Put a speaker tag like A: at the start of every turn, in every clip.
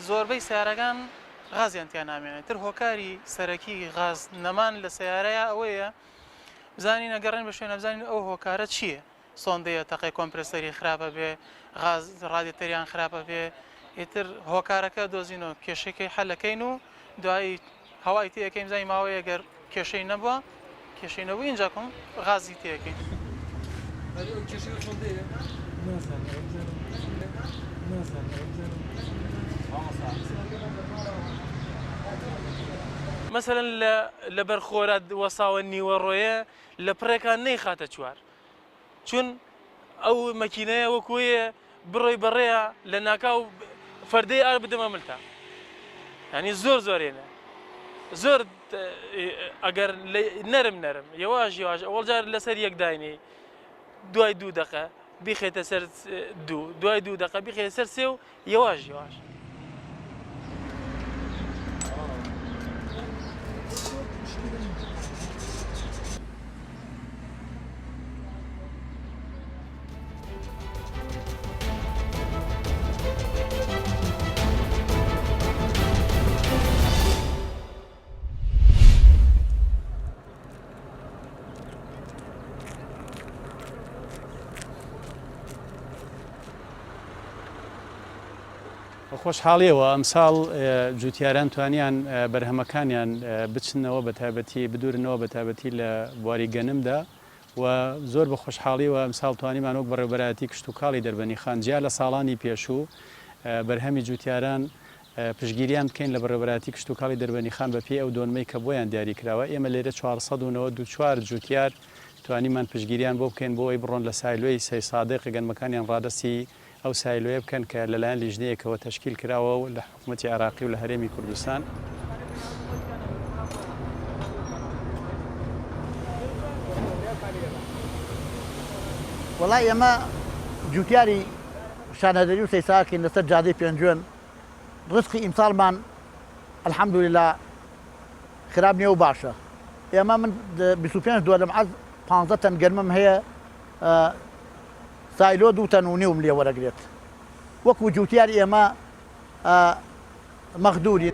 A: زۆربەی سیارەکان غازیان تیا نامێنێت تر هۆکاری سەرەکی غاز نەمان لە سیارەیە ئەوەیە بزانین ئەگەڕێن بە شوێنە بزانین ئەو هۆکارە چییە سۆندەیە تەقی کۆمپرسەری خراپە بێ غاز ڕادیۆتەریان خراپە بێ ئیتر هۆکارەکە دۆزینەوە کێشەکەی حەلەکەین و دوایی هەوای تێەکەیم زای ماوەیە گەر کێشەی نەبووە کێشەی نەبوو اینجا کۆم غازی تێەکەین مثلەن لە بەرخۆرە وەساوە نیوەڕۆیە لە پڕێکان نەیخاتە چوار چون ئەو مەکینەیە وەکوەیە بڕۆی بەڕێە لە ناکاو فەردەی ئار بدەمە ملتا ینی زۆر زۆرێنە زۆر ئەگەر نەرم یەواش ئەوەڵ جار لەسەر یەک داینێ دوای 2 دقە بیخێتە سەر دوای 2 دقە بیخێتە سەر سێ و یەواش
B: خۆشحاڵیەوە ئەمساڵ جوتیاران توانیان بەرهەمەکانیان بچنەوە بە تایبەتی بدورنەوە بە تایبەتی لە بواری گەنمدا و زۆر بە خۆشحاڵیەوە ئەمساڵ توانیمان وەک بەڕێوەبەرایەتی کشت و کاڵی دەربەنی خانجیا لە ساڵانی پێشوو بەرهەمی جوتیاران پشگیریان بکەین لە بەڕێوەبەرایەتی کشت و کاڵی دەربەنی خان بە پێی ئەو دۆنمەی کە بۆیان دیاریکراوە ئێمە لێرە 494 جوتیار توانیمان پشگیریان بۆ بکەین بۆ ئەوی بڕۆن لە سایلۆی سەی سادق گەنمەکانیان ڕادەستی ئەو سایلۆیە بکەن کە لەلایەن لیژنەیەکەوە تەشکیل کراوە و لە حکوومەتی عێراقی و لە هەرێمی کوردستان
C: وەڵای ئێمە جوتیاری شانەدەری و سەیساکەین لەسەر جادەی پێنجوێن ڕزقی ئیمساڵمان ئەلحەمدولیلا خراب نییە و باشە ئێمە من 25 دووە لەم 15 تەن گەرمم هەیە سایلۆ 2 تەن و نیوم لێ وەرەگرێت وەکو جوتیاری ئێمە مەخدوری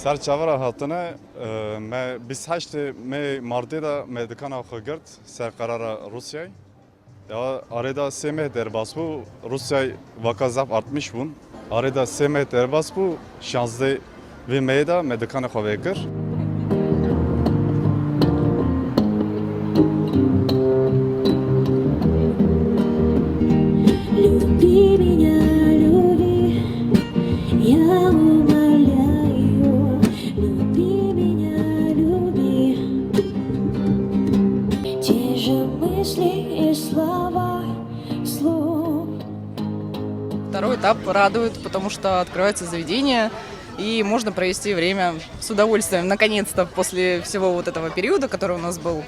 D: سر چاورا هاتنه ما 28 می مارده دا مدکان آخو گرد سر قرار روسیای یا آردا 3 ماه درباس بو روسیای واقع زف 60 بون آردا 3 ماه درباس بو 16 و میدا مدکان خو وکر
E: Второй этап радует, потому что открывается заведение, и можно провести время с удовольствием, наконец-то, после всего вот этого периода, который у нас был.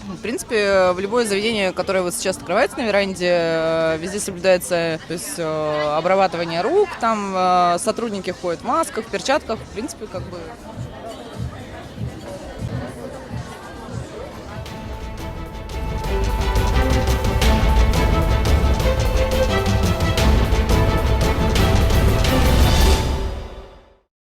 E: В принципе, в любое заведение, которое вот сейчас открывается на веранде, везде соблюдается, то есть, обрабатывание рук, там сотрудники ходят в масках, в перчатках, в принципе, как бы...